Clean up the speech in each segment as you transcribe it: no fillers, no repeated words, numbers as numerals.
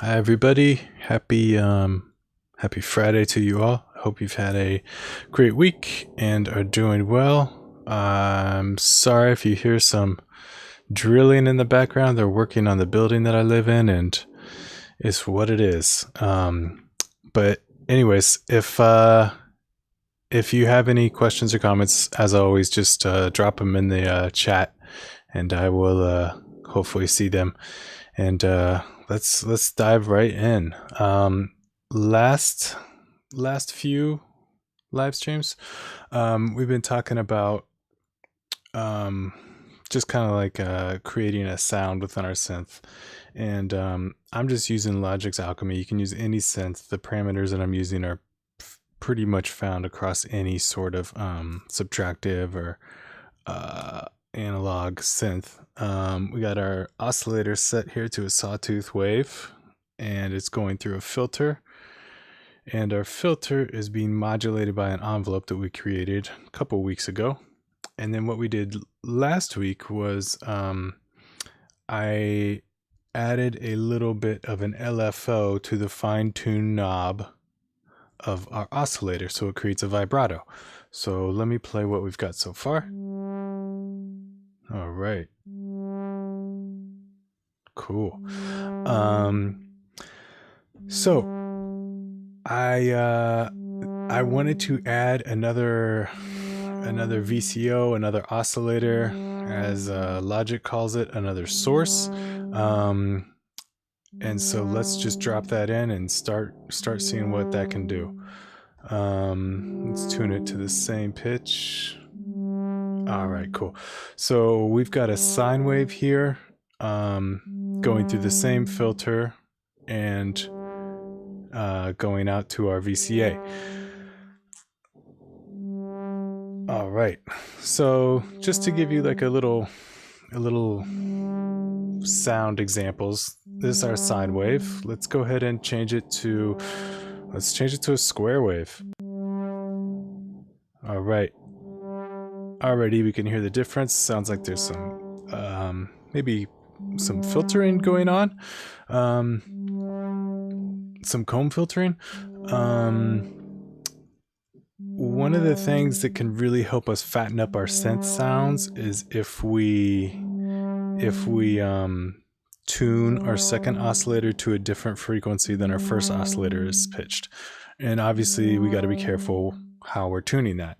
Hi everybody. Happy Friday to you all. I hope you've had a great week and are doing well. I'm sorry if you hear some drilling in the background. They're working on the building that I live in and it's what it is. But anyways, if you have any questions or comments, as always, just drop them in the chat and I will hopefully see them. And let's dive right in. Last few live streams, we've been talking about um, just kind of like creating a sound within our synth, and I'm just using Logic's Alchemy. You can use any synth. The parameters that I'm using are pretty much found across any sort of subtractive or analog synth. We got our oscillator set here to a sawtooth wave, and it's going through a filter. And our filter is being modulated by an envelope that we created a couple weeks ago. And then what we did last week was I added a little bit of an LFO to the fine-tune knob of our oscillator, so it creates a vibrato. So let me play what we've got so far. All right. Cool. So I wanted to add another VCO, another oscillator, as Logic calls it, another source. And so let's just drop that in and start seeing what that can do. Let's tune it to the same pitch. All right, cool. So we've got a sine wave here, going through the same filter and going out to our VCA. All right. So just to give you like a little sound examples, this is our sine wave. Let's go ahead and change it to a square wave. All right. Already we can hear the difference. Sounds like there's some maybe some filtering going on, some comb filtering. One of the things that can really help us fatten up our synth sounds is if we tune our second oscillator to a different frequency than our first oscillator is pitched. And obviously we got to be careful how we're tuning that.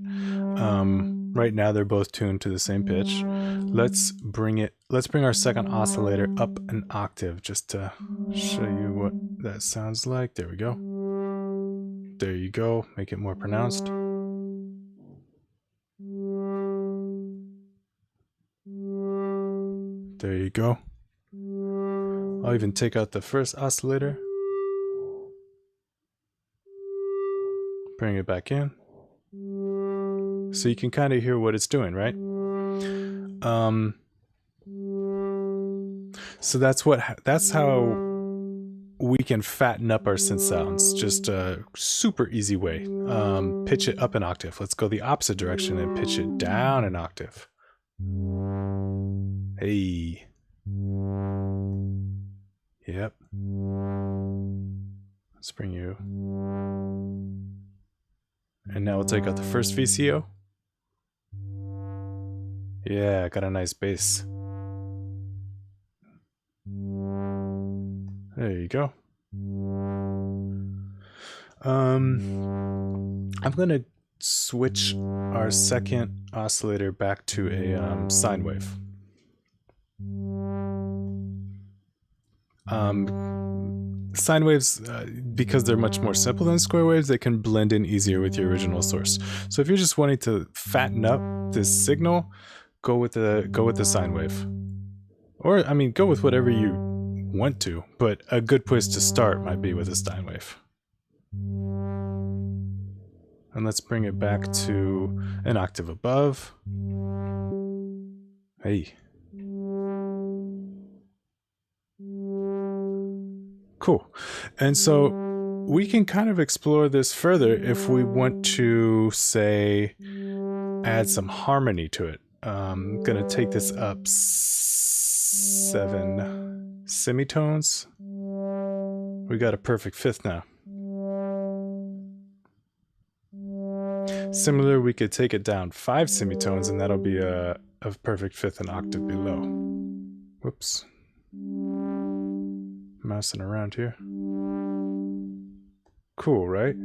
Right now they're both tuned to the same pitch. Let's bring our second oscillator up an octave just to show you what that sounds like. There we go. There you go. Make it more pronounced. There you go. I'll even take out the first oscillator. Bring it back in. So you can kind of hear what it's doing, right? So that's how we can fatten up our synth sounds. Just a super easy way. Pitch it up an octave. Let's go the opposite direction and pitch it down an octave. Hey. Yep. Let's bring you. And now we'll take out the first VCO. Yeah, got a nice bass. There you go. I'm gonna switch our second oscillator back to a sine wave. Sine waves, because they're much more simple than square waves, they can blend in easier with your original source. So if you're just wanting to fatten up this signal, go with the sine wave. Or I mean, go with whatever you want to, but a good place to start might be with a sine wave. And let's bring it back to an octave above. Hey. Cool. And so we can kind of explore this further if we want to, say, add some harmony to it. I'm going to take this up 7 semitones. We got a perfect fifth now. Similar, we could take it down 5 semitones and that'll be a perfect fifth an octave below. Whoops. Mousing around here. Cool, right?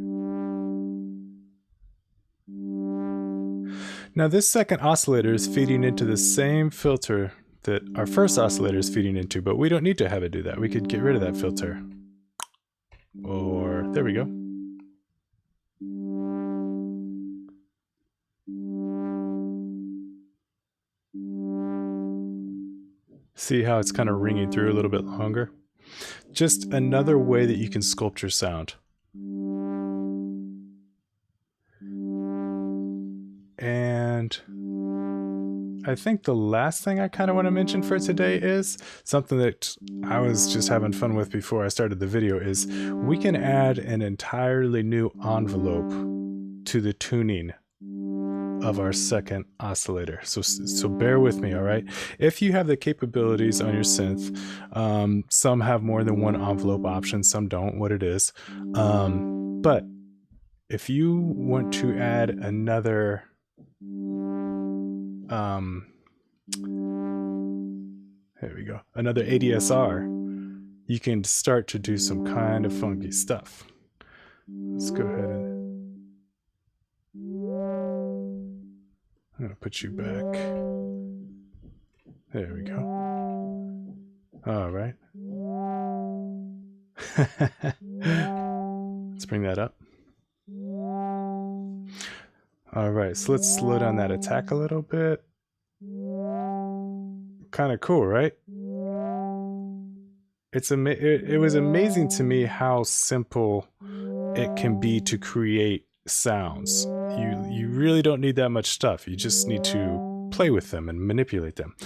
Now this second oscillator is feeding into the same filter that our first oscillator is feeding into, but we don't need to have it do that. We could get rid of that filter. Or, there we go. See how it's kind of ringing through a little bit longer? Just another way that you can sculpt your sound. And I think the last thing I kind of want to mention for today is something that I was just having fun with before I started the video is we can add an entirely new envelope to the tuning of our second oscillator. So bear with me, all right? If you have the capabilities on your synth, some have more than one envelope option, some don't, what it is. But if you want to add another there we go, another ADSR, you can start to do some kind of funky stuff. Let's go ahead and I'm gonna put you back. There we go. All right. Let's bring that up. All right, so let's slow down that attack a little bit. Kind of cool, right? It was amazing to me how simple it can be to create sounds. You really don't need that much stuff. You just need to play with them and manipulate them.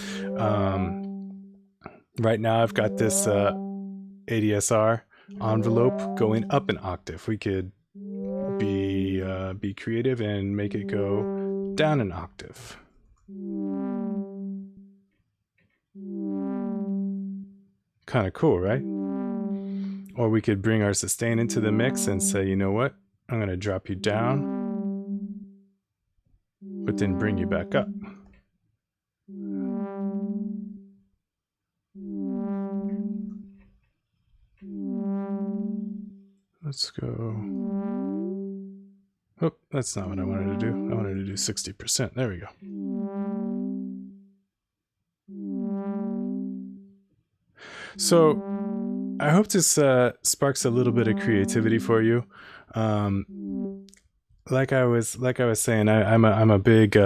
Right now I've got this ADSR envelope going up an octave. We could be creative and make it go down an octave. Kind of cool, right? Or we could bring our sustain into the mix and say, you know what? I'm going to drop you down, but then bring you back up. Let's go. Oh, that's not what I wanted to do. I wanted to do 60%. There we go. So I hope this sparks a little bit of creativity for you. Like I was saying, I'm a big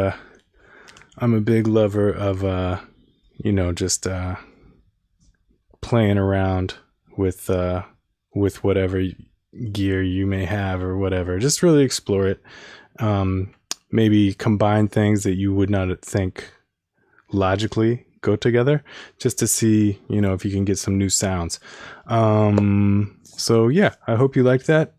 lover of you know, just playing around with whatever gear you may have or whatever. Just really explore it. Maybe combine things that you would not think logically go together, just to see, you know, if you can get some new sounds. So yeah, I hope you liked that.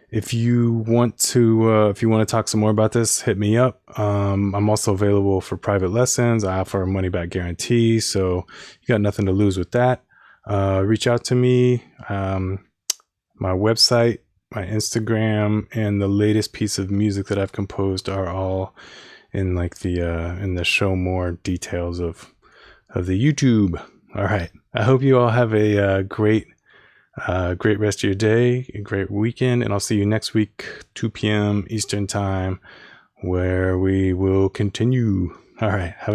If you want to talk some more about this, hit me up. I'm also available for private lessons. I offer a money back guarantee, so you got nothing to lose with that. Reach out to me. My website, my Instagram, and the latest piece of music that I've composed are all in like the show more details of the YouTube. All right. I hope you all have a great rest of your day, a great weekend, and I'll see you next week, 2 p.m. Eastern time, where we will continue. All right. Have a